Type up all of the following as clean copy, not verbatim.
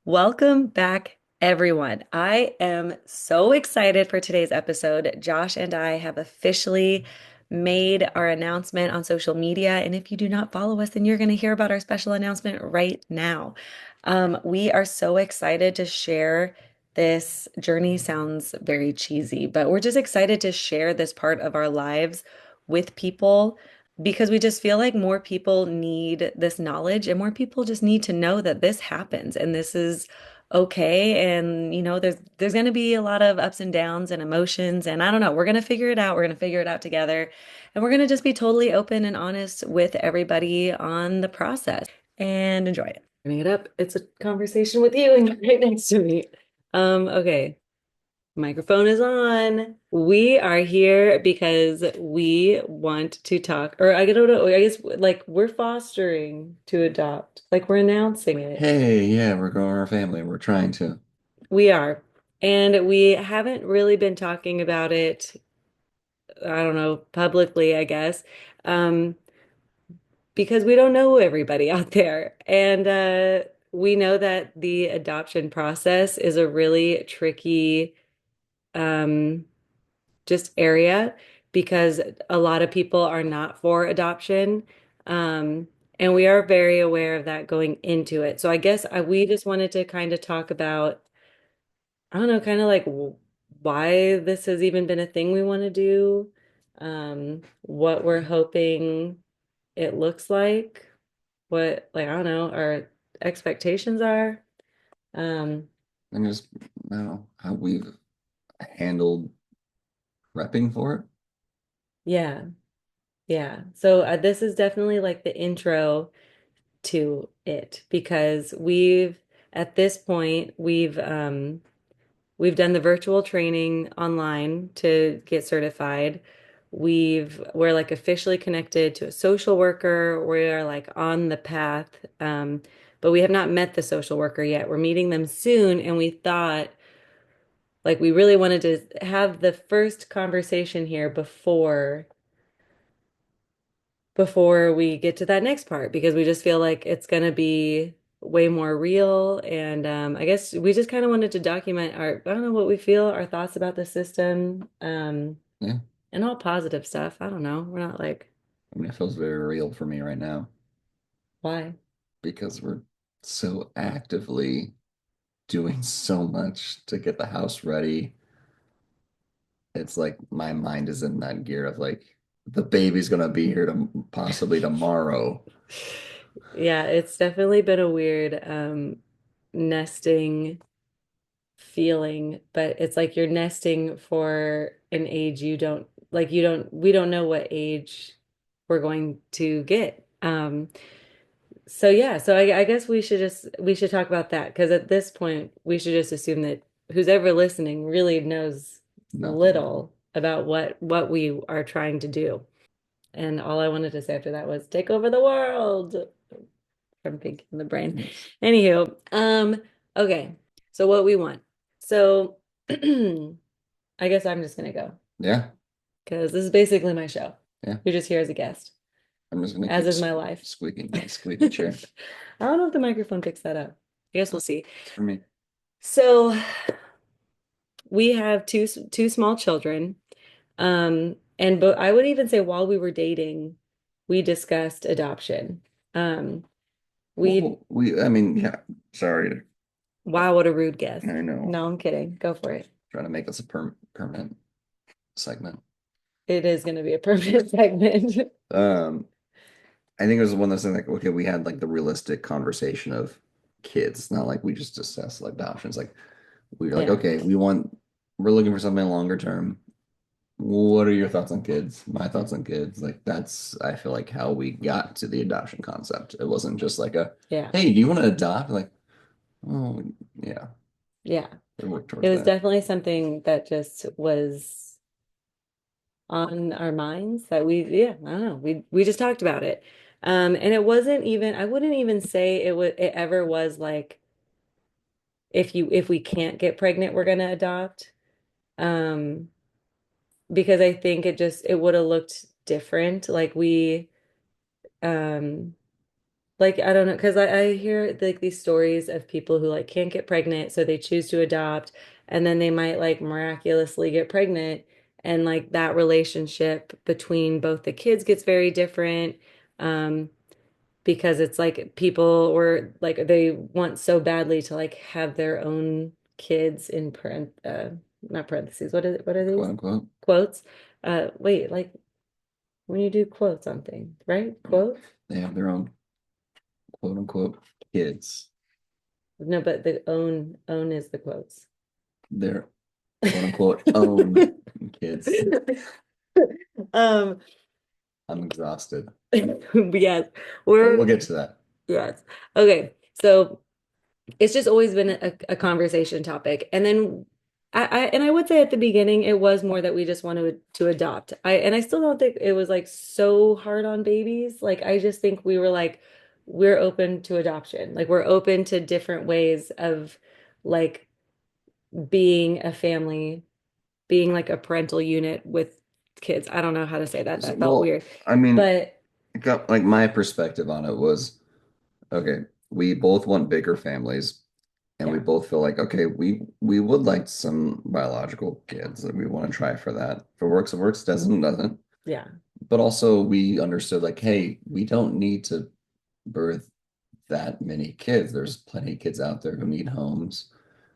Welcome back, everyone. I am so excited for today's episode. Josh and I have officially made our announcement on social media. And if you do not follow us, then you're going to hear about our special announcement right now. We are so excited to share this journey. Sounds very cheesy, but we're just excited to share this part of our lives with people because we just feel like more people need this knowledge and more people just need to know that this happens and this is okay. And there's going to be a lot of ups and downs and emotions, and I don't know, we're going to figure it out. We're going to figure it out together, and we're going to just be totally open and honest with everybody on the process and enjoy it. Bring it up. It's a conversation with you and you're right next to me. Okay. Microphone is on. We are here because we want to talk, or I don't know, I guess like we're fostering to adopt, like we're announcing it. Hey, yeah, we're growing our family. We're trying to. We are. And we haven't really been talking about it, I don't know, publicly, I guess, um, because we don't know everybody out there. And we know that the adoption process is a really tricky um, just area because a lot of people are not for adoption. Um, and we are very aware of that going into it. So I guess we just wanted to kind of talk about, I don't know, kind of like why this has even been a thing we want to do, what we're hoping it looks like, what, like, I don't know, our expectations are. Um, And just, I don't know, how we've handled repping for it. yeah, yeah. So this is definitely like the intro to it because at this point we've done the virtual training online to get certified. We're like officially connected to a social worker. We're like on the path. But we have not met the social worker yet. We're meeting them soon, and we thought like we really wanted to have the first conversation here before we get to that next part because we just feel like it's going to be way more real. And I guess we just kind of wanted to document I don't know, what we feel, our thoughts about the system, Yeah. and all positive stuff. I don't know. We're not like, I mean, it feels very real for me right now why? because we're so actively doing so much to get the house ready. It's like my mind is in that gear of like the baby's gonna be here to possibly tomorrow. Yeah, it's definitely been a weird nesting feeling, but it's like you're nesting for an age we don't know what age we're going to get. So yeah, so I guess we should talk about that because at this point we should just assume that who's ever listening really knows Nothing. little about what we are trying to do. And all I wanted to say after that was take over the world from Pink in the Brain. Yes. Anywho, okay. So what we want. So I guess I'm just gonna go Yeah. because this is basically my show. Yeah. You're just here as a guest, I'm just gonna as keep is my life. squeaking my squeaky I chair. don't know if the microphone picks that up. I guess we'll see. It's for me. So we have two small children. And but I would even say while we were dating, we discussed adoption. Um, we Well, I mean, yeah. Sorry. Wow, what a rude guess. I know. No, I'm kidding. Go for it. Trying to make this a permanent segment. It is going to be a permanent segment. Um, I think it was one of those things like, okay, we had like the realistic conversation of kids. It's not like we just discussed like the options. Like we were like, Yeah. okay, we're looking for something longer term. What are your thoughts on kids? My thoughts on kids. Like that's, I feel like how we got to the adoption concept. It wasn't just like Yeah. hey, do you want to adopt? Like, oh, yeah, Yeah. we work It towards was that. definitely something that just was on our minds that yeah, I don't know. We just talked about it. And it wasn't even, I wouldn't even say it ever was like if we can't get pregnant, we're gonna adopt. Um, because I think it would have looked different. Like um Like, I don't know, because I hear like these stories of people who like can't get pregnant, so they choose to adopt, and then they might like miraculously get pregnant, and like that relationship between both the kids gets very different, um, because it's like people or like they want so badly to like have their own kids in not parentheses. What are quote these? unquote. Quotes. Wait, like when you do quotes on things, right? Yeah. Quotes? They have their own quote unquote kids. No, but the own is the quotes. Their quote unquote own kids. Um, I'm exhausted, yes, but we're we'll get to that. yes. Okay, so it's just always been a conversation topic. And then I would say at the beginning it was more that we just wanted to adopt. I still don't think it was like so hard on babies. Like I just think we were like we're open to adoption. Like we're open to different ways of like being a family, being like a parental unit with kids. I don't know how to say that. So, That felt well, weird. I mean, But it got like my perspective on it was okay, we both want bigger families and we yeah. both feel like okay, we would like some biological kids. Like we want to try for that. If it works, doesn't. Yeah. But also we understood like, hey, we don't need to birth that many kids. There's plenty of kids out there who need homes.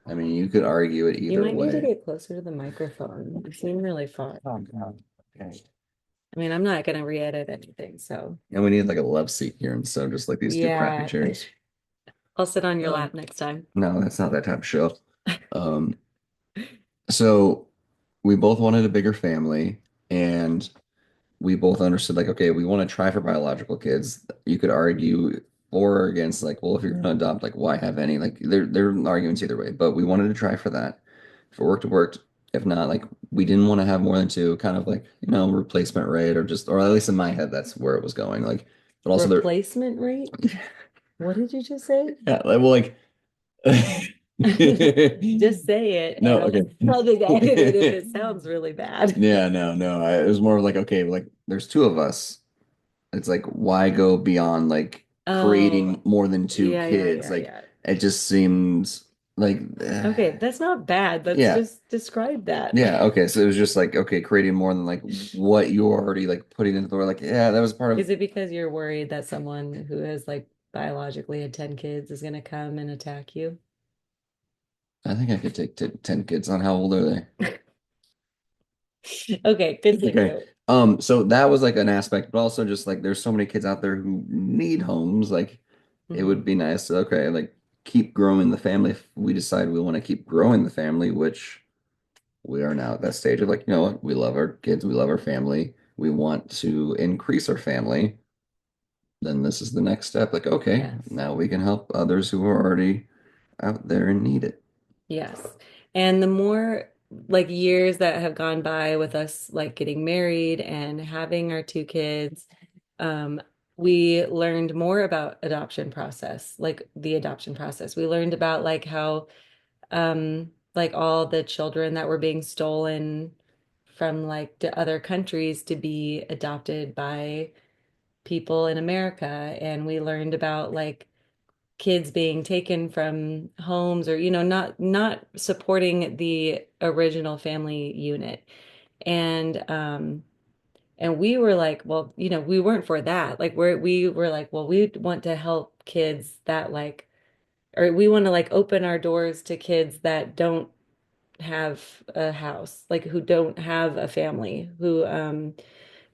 I mean, you could argue it You either might need to way. get closer to the microphone. You seem really far. Oh, God. Okay. I mean, I'm not gonna re-edit anything, so And we need like a love seat here instead of just like these two crappy yeah. chairs. I'll sit on your Um, lap next time. no, that's not that type of show. Um, so we both wanted a bigger family, and we both understood like, okay, we want to try for biological kids. You could argue for or against, like, well, if you're gonna adopt, like, why have any? Like, there are arguments either way, but we wanted to try for that. If it worked, it worked. If not, like, we didn't want to have more than two, kind of like, replacement rate, or just, or at least in my head, that's where it was going. Like, but also there, Replacement rate? What did you just say? yeah, like, well, like, Just say it, and no, okay. I'll just edit it if it sounds really bad. Yeah, no, no. It was more like, okay, like there's two of us. It's like, why go beyond like Oh, creating more than two yeah, yeah, kids? yeah, Like, yeah. it just seems like, Okay, that's not bad. Let's yeah, just describe that. yeah. Okay, so it was just like, okay, creating more than like what you were already like putting into the world. Like, yeah, that was part of. Is it because you're worried that someone who has like biologically had 10 kids is gonna come and attack you? I think I could take t 10 kids on. How old are they? Okay, Okay. continue. So that was like an aspect, but also just like there's so many kids out there who need homes. Like, it would Hmm. be nice to, okay, like keep growing the family if we decide we want to keep growing the family, which we are now at that stage of like, you know what, we love our kids, we love our family, we want to increase our family, then this is the next step. Like, okay, Yes. now we can help others who are already out there and need it. Yes. And the more like years that have gone by with us like getting married and having our two kids, um, we learned more about adoption process, like the adoption process. We learned about like how like all the children that were being stolen from like to other countries to be adopted by people in America. And we learned about like kids being taken from homes or not supporting the original family unit. And we were like, well, we weren't for that. Like we were like, well, we want to help kids that like or we want to like open our doors to kids that don't have a house, like who don't have a family, who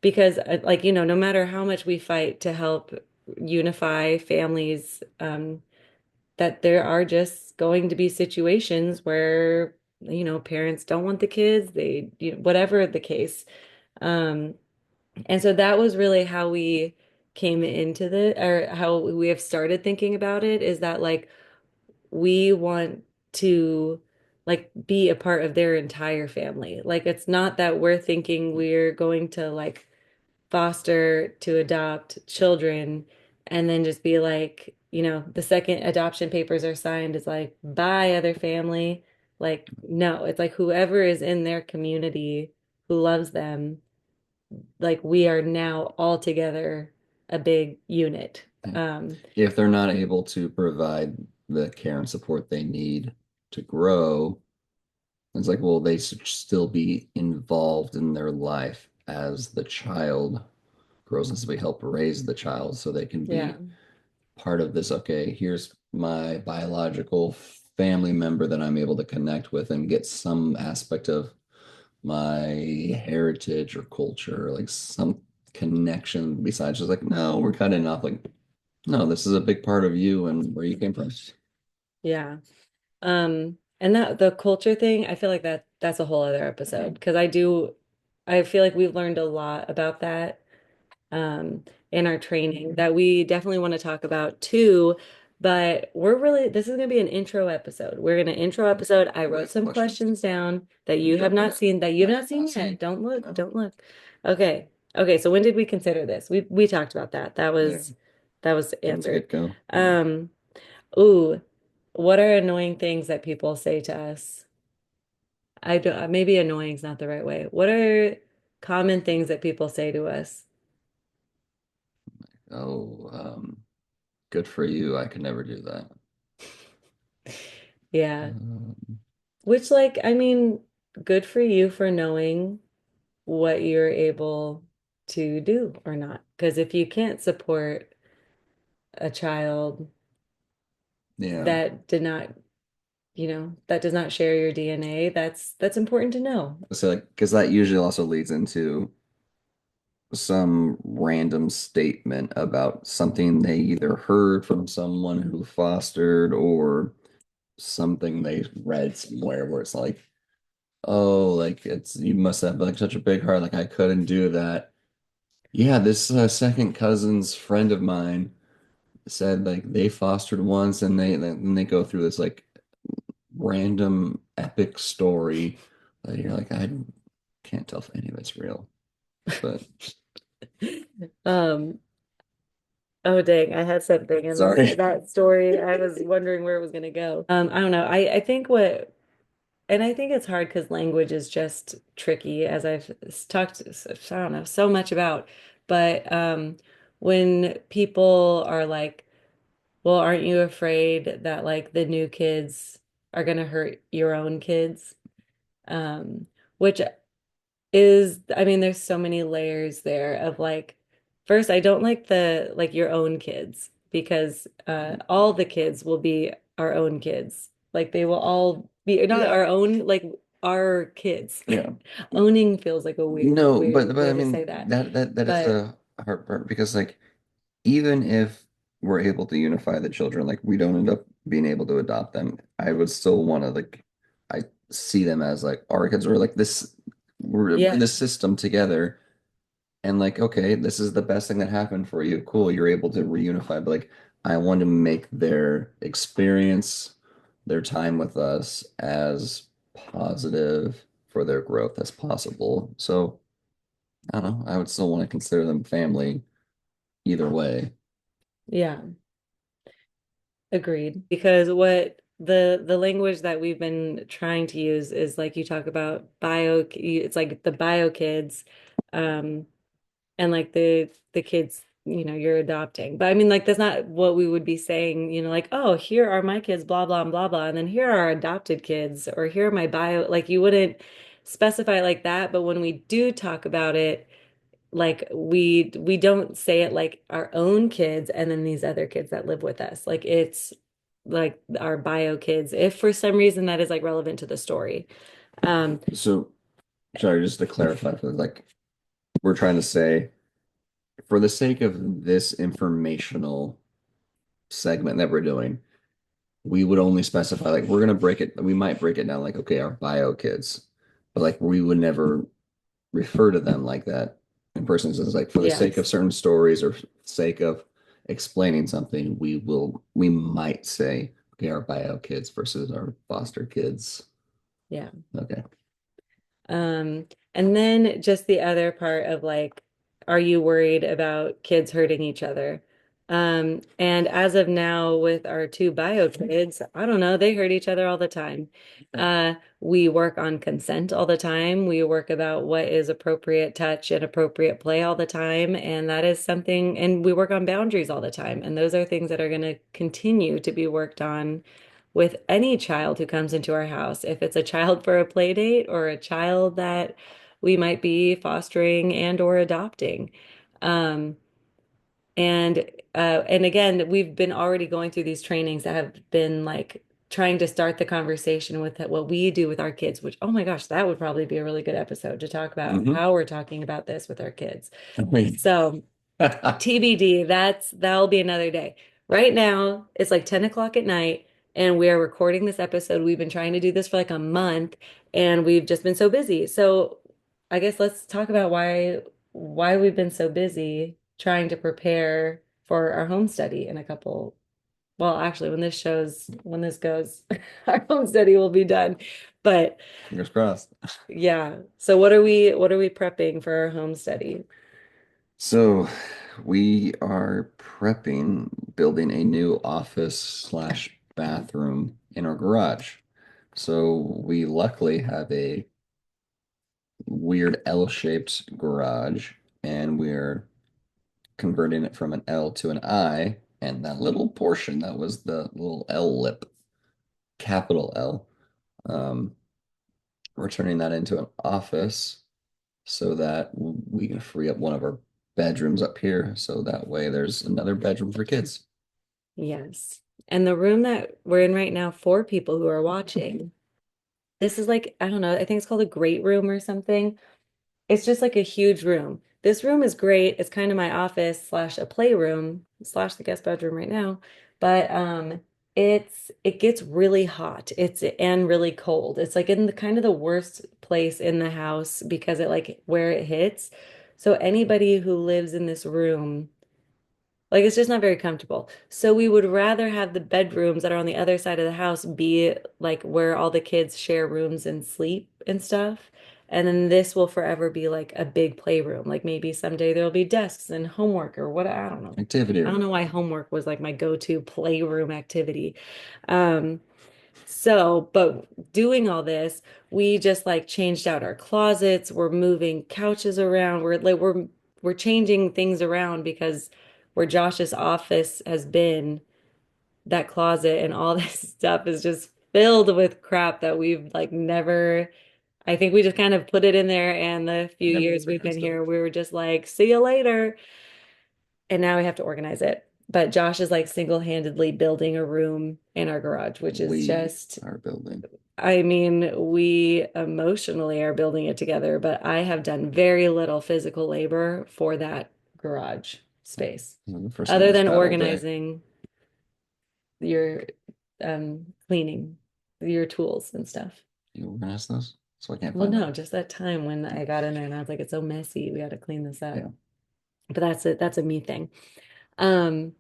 because like no matter how much we fight to help unify families, that there are just going to be situations where parents don't want the kids, they whatever the case. um and so that was really how we came into the or how we have started thinking about it, is that like we want to like be a part of their entire family. Like it's not that we're thinking we're going to like foster to adopt children and then just be like, the second adoption papers are signed is like, bye, other family. Like, no, it's like whoever is in their community who loves them, like we are now all together a big unit. Um, If they're not able to provide the care and support they need to grow, it's like, well, they should still be involved in their life as the child grows, and so we help raise the child so they can yeah, be part of this. Okay, here's my biological family member that I'm able to connect with and get some aspect of my heritage or culture, like some connection besides just like, no, we're cutting off. Like, no, this is a big part of you and where you came from. yeah. And that the culture thing, I feel like that's a whole other episode because I feel like we've learned a lot about that in our training that we definitely want to talk about too. But this is going to be an intro episode. We're going to intro episode. I wrote some questions down that you have not seen, that you have not seen yet. Don't look, don't look. Okay. Okay. So when did we consider this? We talked about that. That was answered. Go. Ooh, what are annoying things that people say to us? I don't, maybe annoying is not the right way. What are common things that people say to us? Oh, good for you. I could never do that. Yeah. Um, Which, like, I mean, good for you for knowing what you're able to do or not. Because if you can't support a child yeah. that did not, that does not share your DNA, that's important to know. So like, because that usually also leads into some random statement about something they either heard from someone who fostered or something they read somewhere where it's like, oh, like it's you must have like such a big heart, like I couldn't do that. Yeah, this second cousin's friend of mine said like they fostered once and they go through this like random epic story that you're like, I can't tell if any of it's real. But Um, oh dang, I had something in sorry. that story. I was wondering where it was gonna go. I don't know. I think and I think it's hard because language is just tricky, as I've talked, I don't know, so much about. But when people are like, well, aren't you afraid that like the new kids are gonna hurt your own kids? Which I mean, there's so many layers there of like, first, I don't like the like your own kids because all the kids will be our own kids. Like they will all be not our own, like our kids. Yeah. Owning feels like a No, weird but way I to mean say that. that is But the hard part because like even if we're able to unify the children, like we don't end up being able to adopt them, I would still want to like I see them as like our kids or like this we're in yeah, this system together and like okay, this is the best thing that happened for you. Cool, you're able to reunify, but like I want to make their experience, their time with us as positive for their growth as possible. So I don't know. I would still want to consider them family either way. yeah, agreed. Because what the language that we've been trying to use is like you talk about it's like the bio kids. Um, and like the kids you're adopting, but I mean like that's not what we would be saying, like, oh, here are my kids, blah blah blah blah, and then here are our adopted kids, or here are my bio, like you wouldn't specify it like that. But when we do talk about it, like we don't say it like our own kids and then these other kids that live with us, like it's like our bio kids, if for some reason that is like relevant to the story. um So, sorry, just to clarify, for like we're trying to say, for the sake of this informational segment that we're doing, we would only specify like we're gonna break it. We might break it down like okay, our bio kids, but like we would never refer to them like that in person. So it's like for the yeah, sake of certain stories or sake of explaining something, we might say okay, our bio kids versus our foster kids. yeah. Okay. And then just the other part of like, are you worried about kids hurting each other? And as of now, with our two bio kids, I don't know, they hurt each other all the time. We work on consent all the time. We work about what is appropriate touch and appropriate play all the time. And that is something, and we work on boundaries all the time. And those are things that are going to continue to be worked on with any child who comes into our house. If it's a child for a play date or a child that we might be fostering and or adopting. Um, and and again, we've been already going through these trainings that have been like trying to start the conversation with what we do with our kids, which, oh my gosh, that would probably be a really good episode to talk about Hmm. how we're talking about this with our kids. I mean, So TBD, that'll be another day. Right now, it's like 10 o'clock at night, and we are recording this episode. We've been trying to do this for like a month, and we've just been so busy. So I guess let's talk about why we've been so busy trying to prepare for our home study in a couple. Well, actually, when this goes, our home study will be done. But fingers crossed. yeah. So what are we prepping for our home study? So we are prepping, building a new office slash bathroom in our garage. So we luckily have a weird L-shaped garage, and we're converting it from an L to an I, and that little portion that was the little L lip, capital L, um, we're turning that into an office so that we can free up one of our bedrooms up here, so that way there's another bedroom for kids. Yes. And the room that we're in right now for people who are watching, this is like, I don't know, I think it's called a great room or something. It's just like a huge room. This room is great. It's kind of my office slash a playroom slash the guest bedroom right now. But it gets really hot. It's and really cold. It's like in the kind of the worst place in the house because it like where it hits. So anybody who lives in this room like it's just not very comfortable. So we would rather have the bedrooms that are on the other side of the house be like where all the kids share rooms and sleep and stuff. And then this will forever be like a big playroom. Like maybe someday there'll be desks and homework or what, I don't know. Activity I don't room. know why homework was like my go-to playroom activity. Um, but doing all this, we just like changed out our closets. We're moving couches around. We're changing things around because where Josh's office has been, that closet and all this stuff is just filled with crap that we've like never. I think we just kind of put it in there, and the few Never years we've been organized it. here, we were just like, see you later. And now we have to organize it. But Josh is like single-handedly building a room in our garage, which is We just are building. I mean, we emotionally are building it together, but I have done very little physical labor for that garage space, The first time I other was than bad all day. organizing your cleaning your tools and stuff. You organize those, so I can't Well, find them. no, just that time when I got in there and I was like, it's so messy. We got to clean this up. Yeah. But that's a me thing. Um,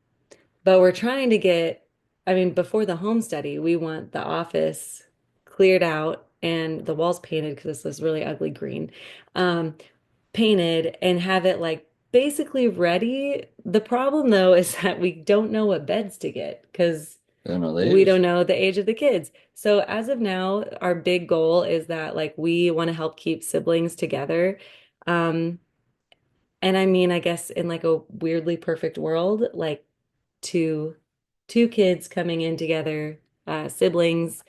But we're trying to get, I mean, before the home study, we want the office cleared out and the walls painted because it's this really ugly green, um, painted and have it like basically ready. The problem though is that we don't know what beds to get because I don't know the we don't ages. know the age of the kids. So as of now, our big goal is that like we want to help keep siblings together. Um, and I mean, I guess in like a weirdly perfect world, like two two kids coming in together, siblings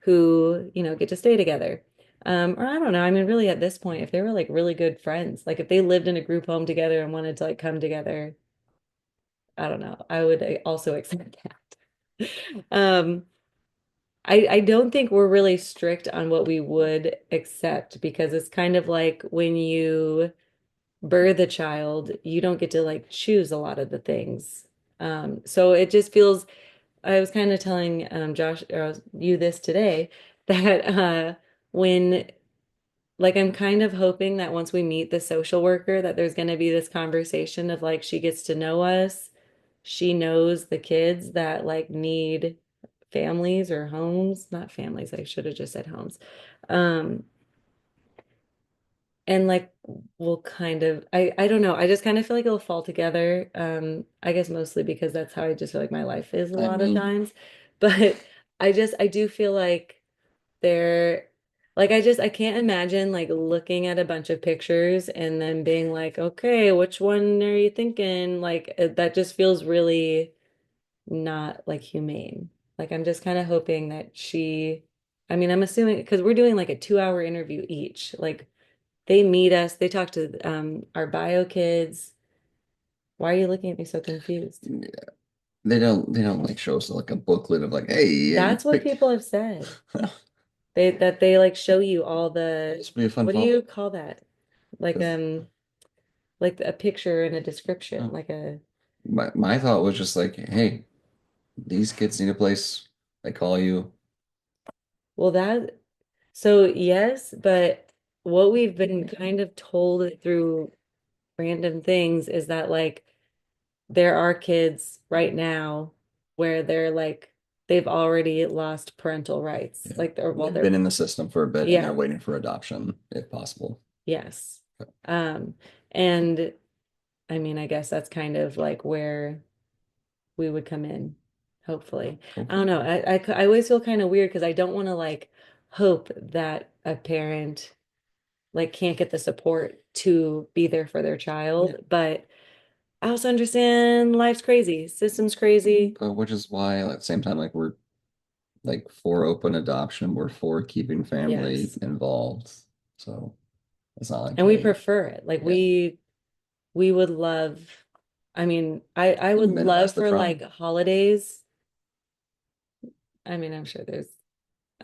who, get to stay together. Or I don't know. I mean, really at this point, if they were like really good friends, like if they lived in a group home together and wanted to like come together, I don't know. I would also accept that. I don't think we're really strict on what we would accept because it's kind of like when you birth a child, you don't get to like choose a lot of the things. So it just feels I was kind of telling Josh or you this today that when like I'm kind of hoping that once we meet the social worker that there's going to be this conversation of like she gets to know us. She knows the kids that like need families or homes, not families. I should have just said homes. Um and like we'll kind of I don't know. I just kind of feel like it'll fall together. I guess mostly because that's how I just feel like my life is a I lot of mean, times. But I do feel like they're like I can't imagine like looking at a bunch of pictures and then being like, okay, which one are you thinking? Like that just feels really not like humane. Like I'm just kind of hoping that I mean, I'm assuming because we're doing like a 2 hour interview each. Like they meet us, they talk to our bio kids. Why are you looking at me so confused? they don't like show us like a booklet of like, hey, yeah, you That's what picked. people have said. They like show you all the This would be a fun what do follow you call that? Like because like a picture and a description, like a my thought was just like, hey, these kids need a place. They call you. well that so yes, but what we've been kind of told through random things is that like there are kids right now where they're like they've already lost parental rights. Yeah. Like they're well They've they're been in the system for a bit and they're yeah, waiting for adoption if possible. yes. Um and I mean I guess that's kind of like where we would come in, hopefully. I don't Hopefully. know. I always feel kind of weird because I don't want to like hope that a parent like can't get the support to be there for their Yeah. child, but I also understand life's crazy, system's crazy. But which is why at the same time, like we're like for open adoption, we're for keeping family Yes. involved. So it's not like, And we hey, prefer it. Like yeah, we would love, I mean, I would minimize love the for trauma. like holidays. I mean, I'm sure there's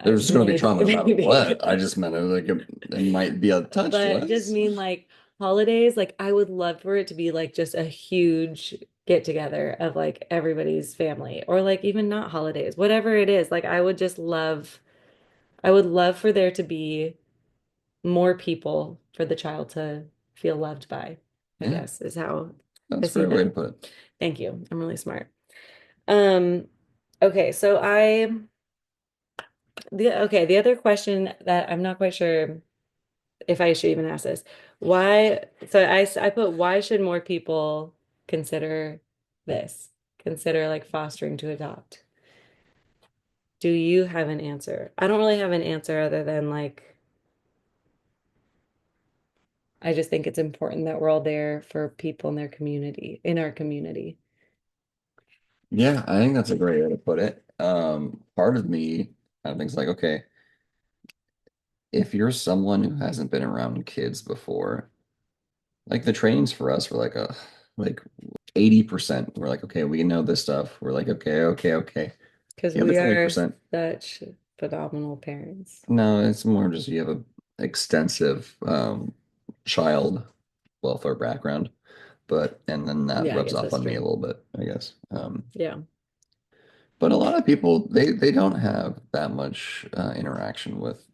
There's going to be maybe trauma no matter maybe what. I just meant it might be a touch but just less. mean like holidays, like I would love for it to be like just a huge get together of like everybody's family or like even not holidays, whatever it is. Like I would love for there to be more people for the child to feel loved by, I Yeah, guess is how I that's a see great way to that. put it. Thank you. I'm really smart. Um, okay, so the other question that I'm not quite sure if I should even ask this. Why, so I put, why should more people consider this? Consider like fostering to adopt. Do you have an answer? I don't really have an answer other than like, I just think it's important that we're all there for people in their community, in our community. Yeah, I think that's a great way to put it. Part of me kind of thinks like, okay, if you're someone who hasn't been around kids before, like the trainings for us were like 80%. We're like, okay, we know this stuff. We're like, okay, okay, okay. Because The other we are 20%, such phenomenal parents. no, it's more just you have a extensive child welfare background, but and then that Yeah, I rubs guess off that's on me a true. little bit, I guess. Yeah. But a lot of people they don't have that much interaction with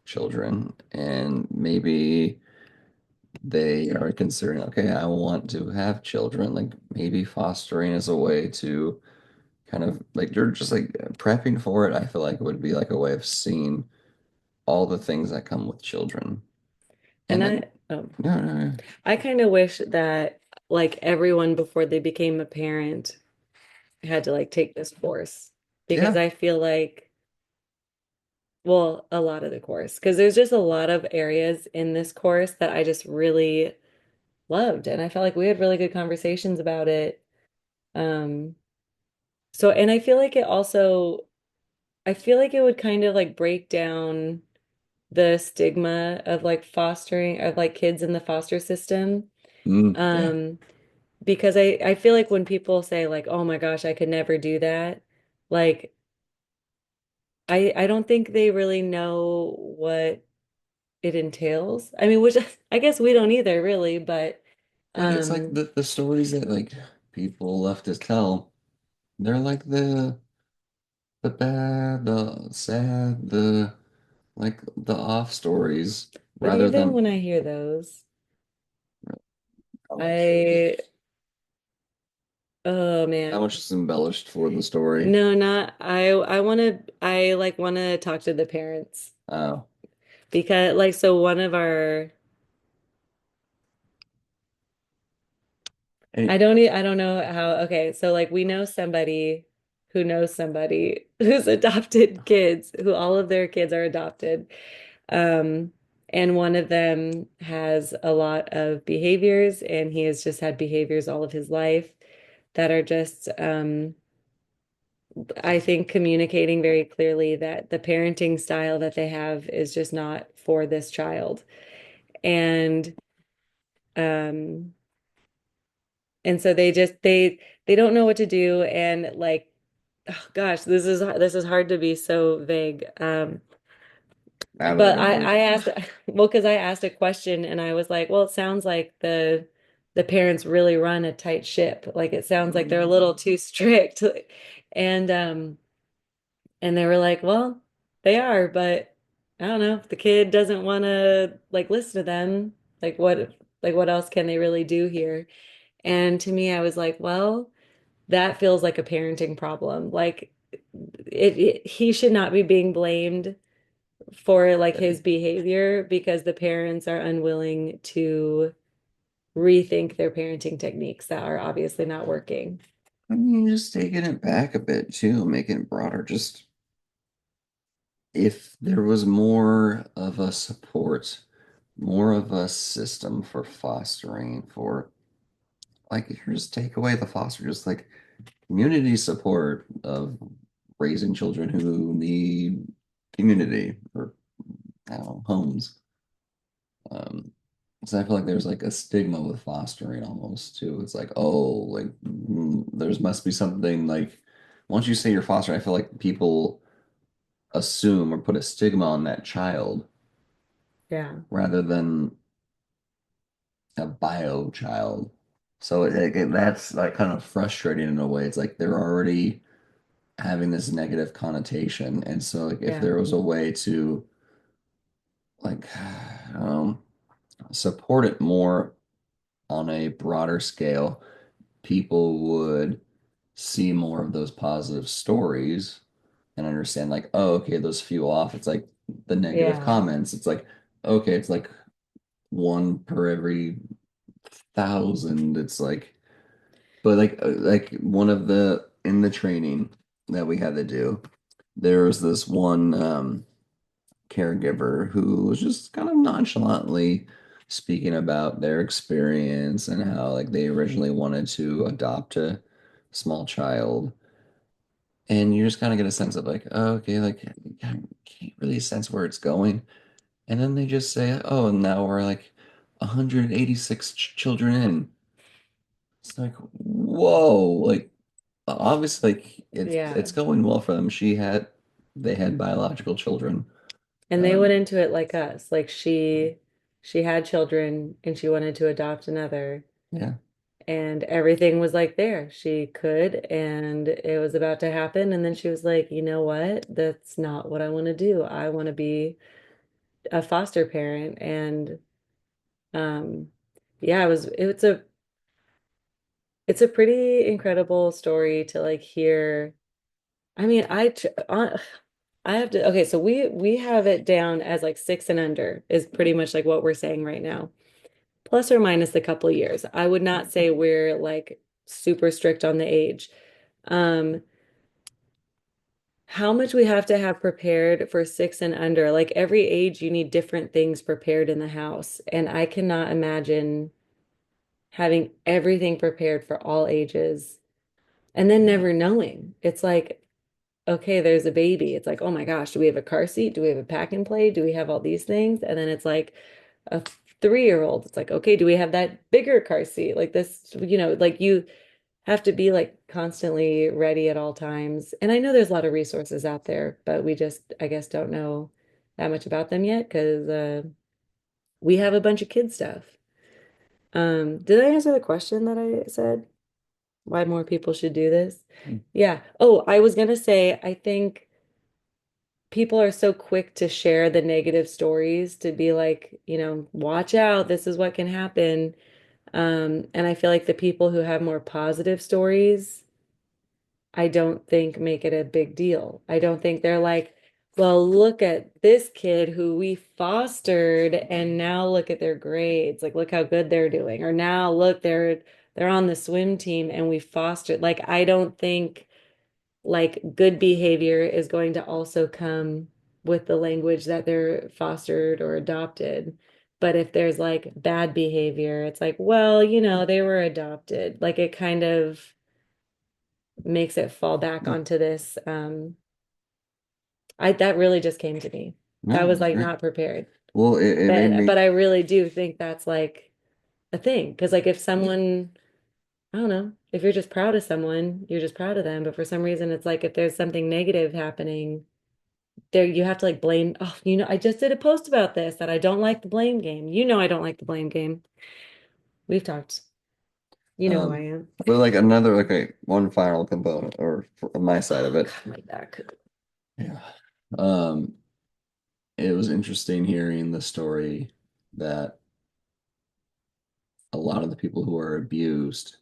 children, and maybe they are considering, okay, I want to have children, like maybe fostering is a way to kind of like you're just like prepping for it. I feel like it would be like a way of seeing all the things that come with children. And And then, no, no, no. I kind of wish that like everyone before they became a parent had to like take this course because Yeah, I feel like, well, a lot of the course, because there's just a lot of areas in this course that I just really loved. And I felt like we had really good conversations about it. Um, and I feel like I feel like it would kind of like break down the stigma of like fostering, of like kids in the foster system. yeah. Um, because I feel like when people say like, oh my gosh, I could never do that, like, I don't think they really know what it entails. I mean, which I guess we don't either, really, but But it's like um, the stories that like people left us tell. They're like the bad, the sad, the like the off stories but rather even than when I hear those, how much I oh how man. much is embellished for the story. No, not I like want to talk to the parents Oh, because like so one of our I don't know how, okay, so like we know somebody who knows somebody who's adopted kids, who all of their kids are adopted. Um, and one of them has a lot of behaviors, and he has just had behaviors all of his life that are just, I think, communicating very clearly that the parenting style that they have is just not for this child. And um, and so they don't know what to do, and like, oh gosh, this is hard to be so vague. I don't But know. I asked, well, because I asked a question and I was like, well, it sounds like the parents really run a tight ship. Like it sounds like they're a little too strict. And and they were like, well, they are, but I don't know, if the kid doesn't want to like listen to them, like what else can they really do here? And to me, I was like, well, that feels like a parenting problem. Like he should not be being blamed for like his behavior because the parents are unwilling to rethink their parenting techniques that are obviously not working. I mean, just taking it back a bit too, making it broader. Just if there was more of a support, more of a system for fostering, for like, if you just take away the foster, just like community support of raising children who need community or I don't know, homes. Um, so I feel like there's like a stigma with fostering almost too. It's like, oh, like there's must be something like once you say you're fostering, I feel like people assume or put a stigma on that child Yeah. rather than a bio child. So that's like kind of frustrating in a way. It's like they're already having this negative connotation, and so like if Yeah. there was a way to like um, support it more on a broader scale, people would see more of those positive stories and understand like, oh, okay, those few off. It's like the negative Yeah. comments. It's like, okay, it's like one per every thousand. It's like, but like one of the in the training that we had to do, there was this one caregiver who was just kind of nonchalantly speaking about their experience and how like they originally wanted to adopt a small child. And you just kind of get a sense of like, oh, okay, like you can't really sense where it's going. And then they just say, oh, now we're like 186 children in. It's like, whoa, like obviously like it's Yeah. going well for them. They had biological children. And they went Um, into it like us. Like she had children and she wanted to adopt another yeah. and everything was like there. She could and it was about to happen and then she was like, "You know what? That's not what I want to do. I want to be a foster parent." And um yeah, it's a pretty incredible story to like hear. I mean, I have to, okay, so we have it down as like six and under is pretty much like what we're saying right now. Plus or minus a couple years. I would not say we're like super strict on the age. Um, how much we have to have prepared for six and under, like every age you need different things prepared in the house. And I cannot imagine having everything prepared for all ages and then never knowing. It's like, okay, there's a baby. It's like, oh my gosh, do we have a car seat? Do we have a pack and play? Do we have all these things? And then it's like a 3-year-old. It's like, okay, do we have that bigger car seat? Like this, like you have to be like constantly ready at all times. And I know there's a lot of resources out there, but we just, I guess, don't know that much about them yet because we have a bunch of kid stuff. Did I answer the question that I said? Why more people should do this? Yeah. Oh, I was gonna say, I think people are so quick to share the negative stories to be like, watch out, this is what can happen. And I feel like the people who have more positive stories, I don't think make it a big deal. I don't think they're like, well, look at this kid who we fostered and now look at their grades. Like, look how good they're doing. Or now look, they're on the swim team and we fostered like I don't think like good behavior is going to also come with the language that they're fostered or adopted. But if there's like bad behavior, it's like, well, they were adopted. Like it kind of makes it fall back Yeah. onto this. I that really just came to me. That No, was that's like great. not prepared. Well, it made But me, I really do think that's like a thing. Because like if yeah. someone, I don't know, if you're just proud of someone, you're just proud of them. But for some reason, it's like if there's something negative happening, there you have to like blame. Oh, I just did a post about this that I don't like the blame game. I don't like the blame game. We've talked. You know who I Um, am. but like another, okay, one final component or on my side of Oh it. God, my back. Yeah. Um, it was interesting hearing the story that a lot of the people who are abused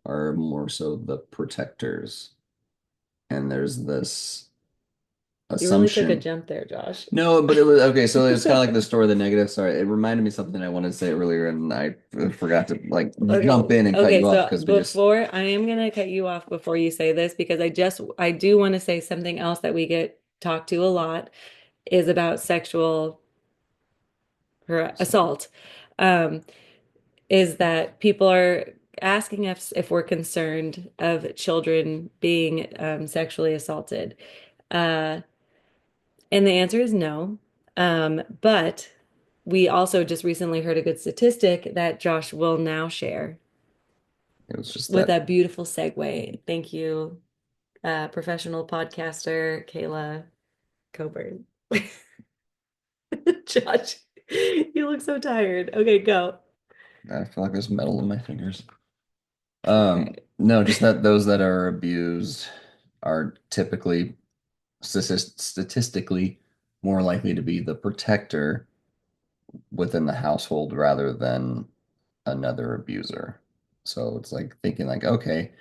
are more so the protectors. And there's this You really took a assumption. jump there, Josh. No, but it was okay. So it's kind of like the story, the negative. Sorry, it reminded me of something I wanted to say earlier, and I forgot to like Okay. jump in and cut Okay, you off so because we just before I am gonna cut you off before you say this because I do want to say something else that we get talked to a lot is about sexual so assault. Um, is that people are asking us if we're concerned of children being sexually assaulted. Uh, and the answer is no. But we also just recently heard a good statistic that Josh will now share it was just with that that beautiful segue. Thank you, professional podcaster Kayla Coburn. Josh, you look so tired. Okay, go. I feel like there's metal in my fingers. Okay. No, just that those that are abused are typically statistically more likely to be the protector within the household rather than another abuser. So it's like thinking like, okay,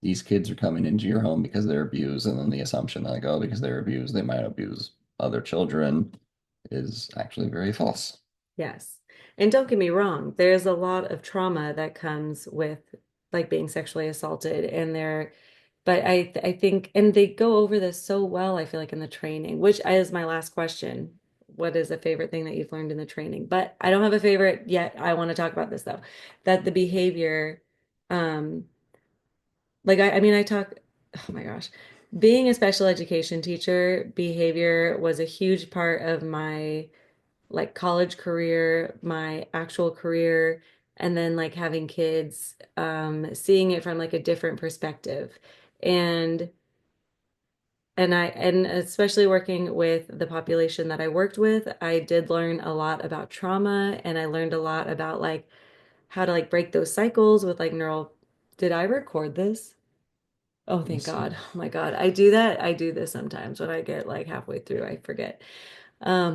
these kids are coming into your home because they're abused, and then the assumption that like, oh, because they're abused, they might abuse other children is actually very false. Yes. And don't get me wrong, there's a lot of trauma that comes with like being sexually assaulted and but I think and they go over this so well, I feel like in the training, which is my last question. What is a favorite thing that you've learned in the training? But I don't have a favorite yet. I want to talk about this though. That the behavior, um, like I mean I talk, oh my gosh. Being a special education teacher, behavior was a huge part of my like college career, my actual career, and then like having kids, seeing it from like a different perspective. And and especially working with the population that I worked with, I did learn a lot about trauma and I learned a lot about like how to like break those cycles with like neural. Did I record this? Oh, thank Yes, God. Oh my God. I do that. I do this sometimes when I get like halfway through, I forget.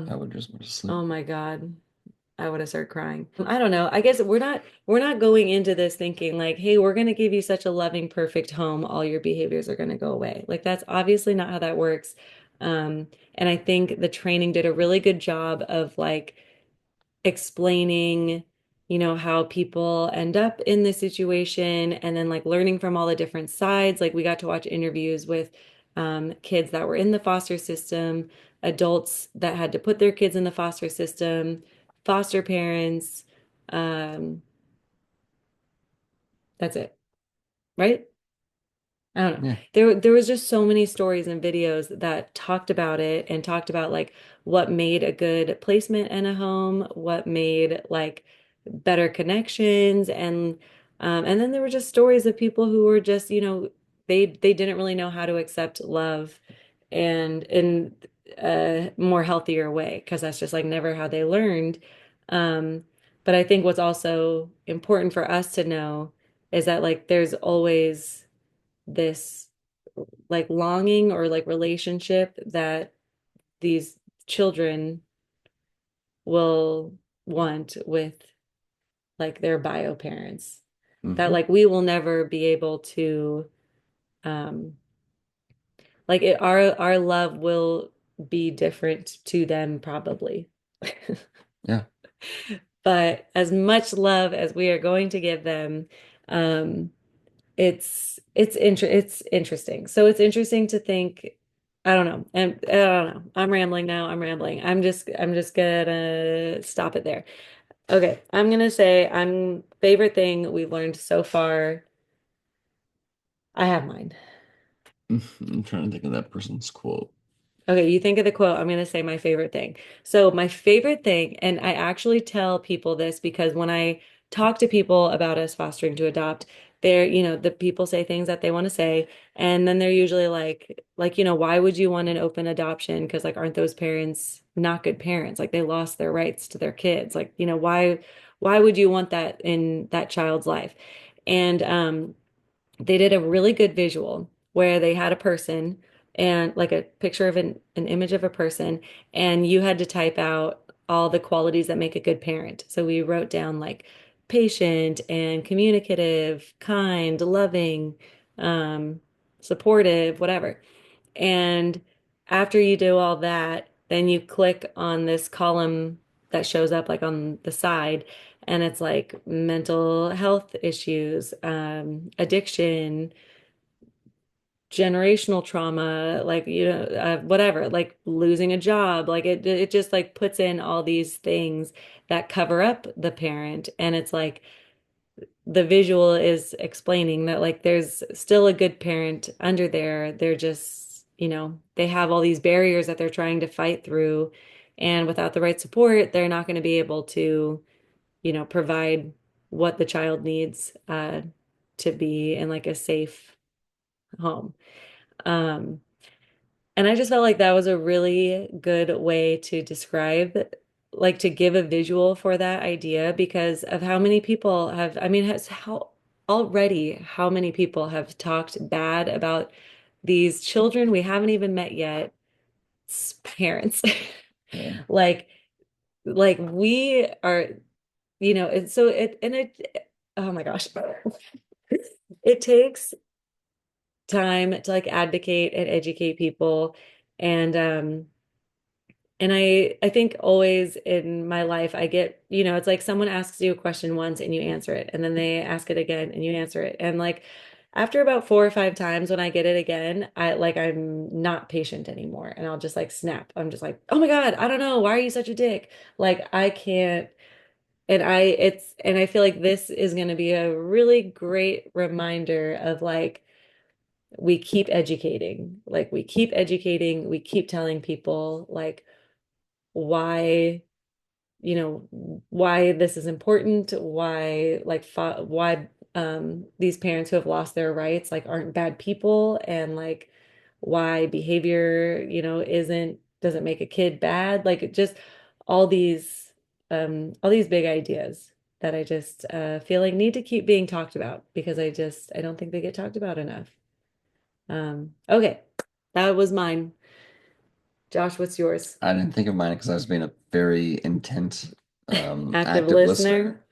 I Um, would just go to sleep. oh my God. I would have started crying. I don't know. I guess we're not going into this thinking like, hey, we're going to give you such a loving, perfect home. All your behaviors are going to go away. Like that's obviously not how that works. And I think the training did a really good job of like explaining, how people end up in this situation and then like learning from all the different sides. Like we got to watch interviews with kids that were in the foster system, adults that had to put their kids in the foster system, foster parents. Um, that's it, right? I don't know. Yeah, There was just so many stories and videos that talked about it and talked about like what made a good placement in a home, what made like better connections and then there were just stories of people who were just, they didn't really know how to accept love and in a more healthier way because that's just like never how they learned. Um, but I think what's also important for us to know is that like there's always this like longing or like relationship that these children will want with like their bio parents that hmm like we will never be able to um like our love will be different to them probably. yeah, But as much love as we are going to give them, Um, it's interesting. So it's interesting to think, I don't know. And I don't know. I'm rambling now. I'm rambling. I'm just gonna stop it there. Okay, I'm gonna say I'm favorite thing we've learned so far. I have mine. I'm trying to think of that person's quote. Okay, you think of the quote, I'm going to say my favorite thing. So, my favorite thing, and I actually tell people this because when I talk to people about us fostering to adopt, the people say things that they want to say, and then they're usually why would you want an open adoption? Because like, aren't those parents not good parents? Like they lost their rights to their kids. Like, why would you want that in that child's life? And they did a really good visual where they had a person and like a picture of an image of a person, and you had to type out all the qualities that make a good parent. So we wrote down like patient and communicative, kind, loving, um, supportive, whatever. And after you do all that, then you click on this column that shows up like on the side, and it's like mental health issues, addiction, generational trauma, like whatever, like losing a job, like it just like puts in all these things that cover up the parent, and it's like the visual is explaining that like there's still a good parent under there. They're just, they have all these barriers that they're trying to fight through. And without the right support, they're not going to be able to, provide what the child needs to be in like a safe home. Um, and I just felt like that was a really good way to describe, like to give a visual for that idea because of how many people have, I mean, how many people have talked bad about these children we haven't even met yet, parents. Yeah. Like, like we are, and so oh my gosh, it takes time to like advocate and educate people. And, and I think always in my life I get, it's like someone asks you a question once and you answer it, and then they ask it again and you answer it. And like after about 4 or 5 times when I get it again, I'm not patient anymore. And I'll just like snap. I'm just like, oh my God, I don't know. Why are you such a dick? Like I can't. And I feel like this is going to be a really great reminder of like we keep educating, we keep telling people like why why this is important, why why these parents who have lost their rights like aren't bad people, and like why behavior isn't doesn't make a kid bad, like just all these big ideas that I just feel like need to keep being talked about because I don't think they get talked about enough. Okay, that was mine. Josh, what's yours? I didn't think of mine because I was being a very intent, Active active listener. listener.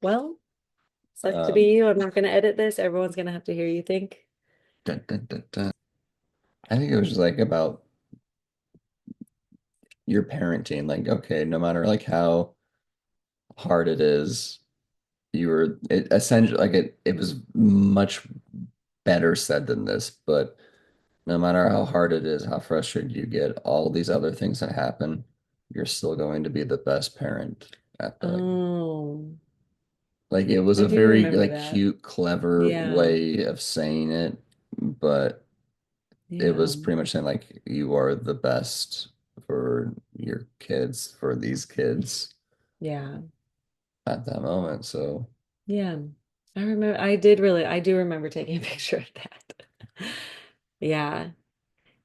Well, sucks to be Um, you. I'm not going to edit this. Everyone's going to have to hear you think. dun, dun, dun, dun. I think it was just like about your parenting. Like, okay, no matter like how hard it is, you were it essentially like it was much better said than this, but no matter how hard it is, how frustrated you get, all these other things that happen, you're still going to be the best parent at that. Oh, Like it was I a do very remember like that. cute, clever Yeah. way of saying it, but it Yeah. was pretty much saying like you are the best for your kids, for these kids Yeah. at that moment. So Yeah. I do remember taking a picture of that. Yeah.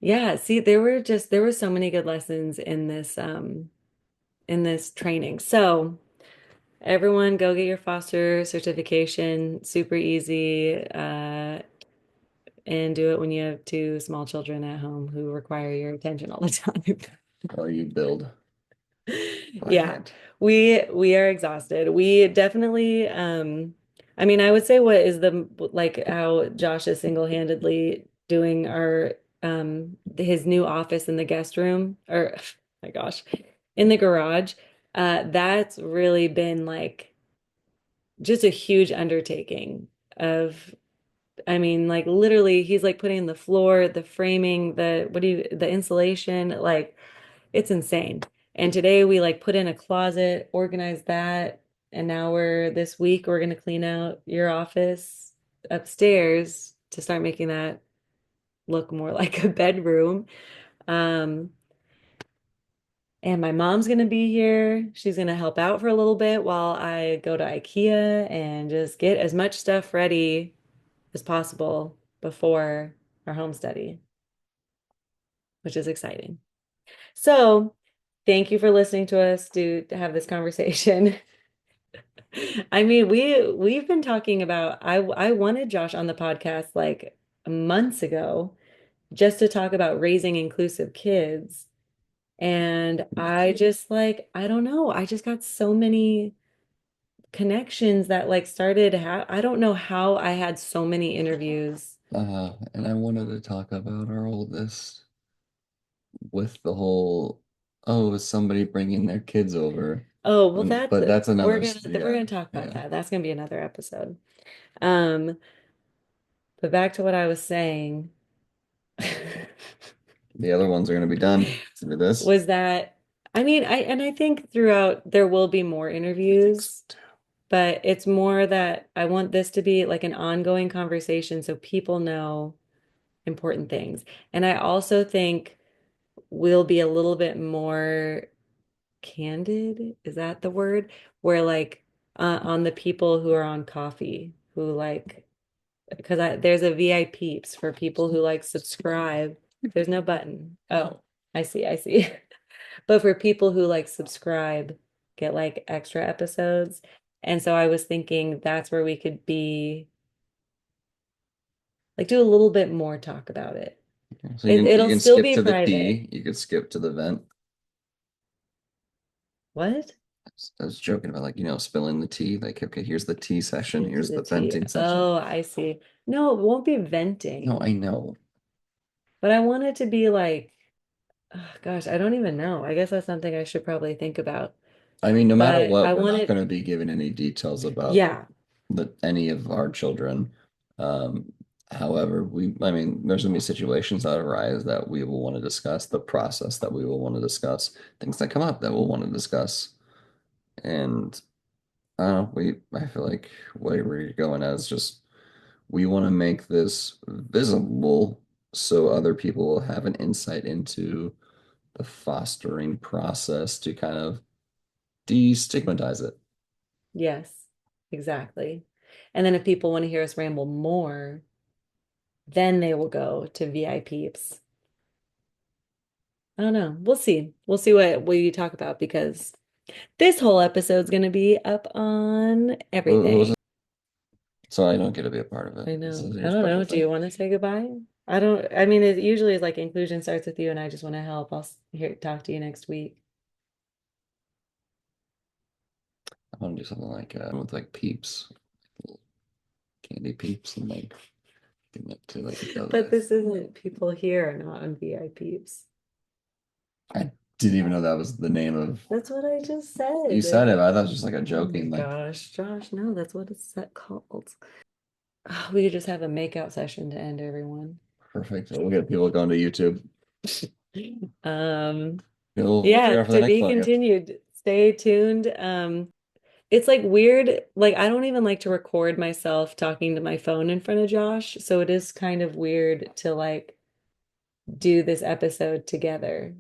Yeah. See, there were so many good lessons in this training. So everyone go get your foster certification. Super easy. And do it when you have two small children at home who require your attention all the time. or you build by Yeah, hand. we are exhausted. We definitely I mean, I would say what is the like how Josh is single-handedly doing our his new office in the guest room or my gosh, in the garage. That's really been like just a huge undertaking. of, I mean, like literally he's like putting the floor, the framing, the insulation, like it's insane. And today we like put in a closet, organized that, and now this week we're gonna clean out your office upstairs to start making that look more like a bedroom. Um, and my mom's gonna be here. She's gonna help out for a little bit while I go to IKEA and just get as much stuff ready as possible before our home study, which is exciting. So, thank you for listening to us to have this conversation. I mean, we've been talking about I wanted Josh on the podcast like months ago just to talk about raising inclusive kids. And I just like, I don't know, I just got so many connections that like started I don't know how I had so many interviews. And I wanted to talk about our oldest with the whole, oh, is somebody bringing their kids over? Oh, well that But that's we're another, we're yeah, gonna talk about yeah. that. That's gonna be another episode. Um, but back to what I was saying The other ones are going to be done through this. was that I mean, I think throughout there will be more interviews, but it's more that I want this to be like an ongoing conversation so people know important things. And I also think we'll be a little bit more candid. Is that the word? Where like on the people who are on coffee who like because there's a VIPeeps for people who like subscribe. There's no button. Oh, I see. But for people who like subscribe, get like extra episodes. And so I was thinking that's where we could be like do a little bit more talk about it. So you It'll can still skip be to the private. tea. You could skip to the vent. What? I was joking about like, spilling the tea. Like, okay, here's the tea session. Skip to Here's the the T. venting session. Oh, I see. No, it won't be No, venting, I know. but I want it to be like, oh, gosh, I don't even know. I guess that's something I should probably think about. I mean, no matter But I what, we're want not going it, to be given any details about yeah, any of our children. Um, However, I mean, there's going to be situations that arise that we will want to discuss, the process that we will want to discuss, things that come up that we'll want to discuss. And I don't know, I feel like where we're going as just we want to make this visible so other people will have an insight into the fostering process to kind of destigmatize it. yes, exactly. And then if people want to hear us ramble more, then they will go to VIPeeps. I don't know. We'll see. We'll see what we talk about because this whole episode's going to be up on Who was everything. it? So I don't get to be a part of it. I This know. is I your don't special know. Do you thing. want to say goodbye? I don't, I mean, it usually is like inclusion starts with you and I just want to help. Talk to you next week. I want to do something like with like peeps, candy peeps, and like giving it to like the other But guys. this isn't people here are not on VIPs. I didn't even know that was the name of. That's what I just You said said. it, but I thought it was just like a Oh my joking, like gosh, Josh, no, that's what it's called. We could just have a makeout session to end everyone. perfect. We'll get people going to YouTube. Um, We'll yeah, figure out for the to next be podcast. continued. Stay tuned. It's like weird. Like I don't even like to record myself talking to my phone in front of Josh, so it is kind of weird to like do this episode together.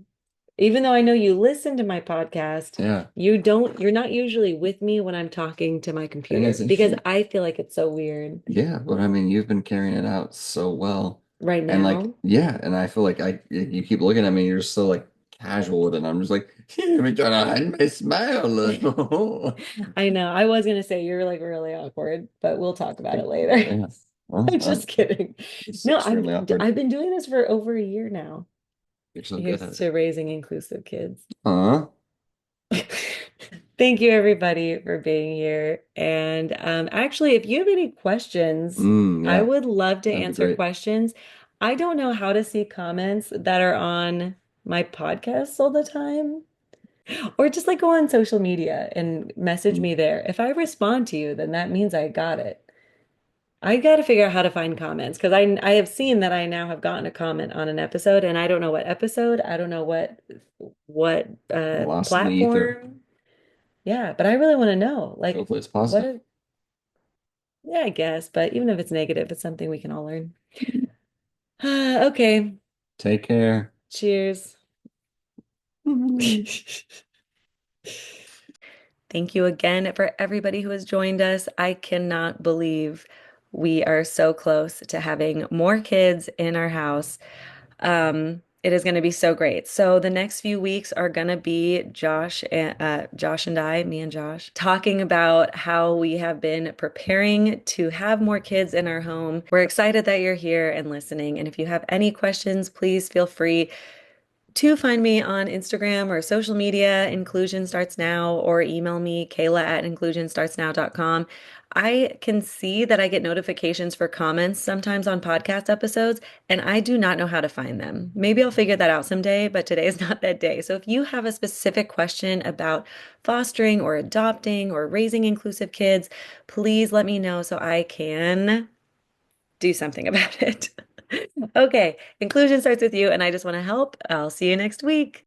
Even though I know you listen to my podcast, Yeah, you're not usually with me when I'm talking to my and computer it's because interesting. I feel like it's so weird Yeah, but I mean, you've been carrying it out so well, right and like, now. yeah, and I feel like you keep looking at me, you're so like casual with it. And I'm just like, yeah, me trying to hide my smile. I know. I was gonna say you're like really awkward, but we'll talk about it later. Yeah, well, I'm just kidding. it's No, extremely awkward. I've been doing this for over a year now. You're so good Here's at it. to raising inclusive kids. Huh? Thank you everybody for being here. And actually, if you have any questions, I Yeah, would love to that'd be answer great. questions. I don't know how to see comments that are on my podcasts all the time, or just like go on social media and message Mm. me there. If I respond to you, then that means I got it. I got to figure out how to find comments because I have seen that I now have gotten a comment on an episode and I don't know what episode, I don't know what Lost in the ether. platform. Yeah, but I really want to know like Hopefully it's what positive. is, yeah, I guess, but even if it's negative, it's something we can all learn. Okay, Take care. cheers. Thank you again for everybody who has joined us. I cannot believe we are so close to having more kids in our house. It is going to be so great. So the next few weeks are going to be Josh and I, me and Josh, talking about how we have been preparing to have more kids in our home. We're excited that you're here and listening. And if you have any questions, please feel free to find me on Instagram or social media, Inclusion Starts Now, or email me, Kayla@inclusionstartsnow.com. I can see that I get notifications for comments sometimes on podcast episodes, and I do not know how to find them. Maybe I'll figure that out someday, but today is not that day. So if you have a specific question about fostering or adopting or raising inclusive kids, please let me know so I can do something about it. Okay, inclusion starts with you, and I just want to help. I'll see you next week.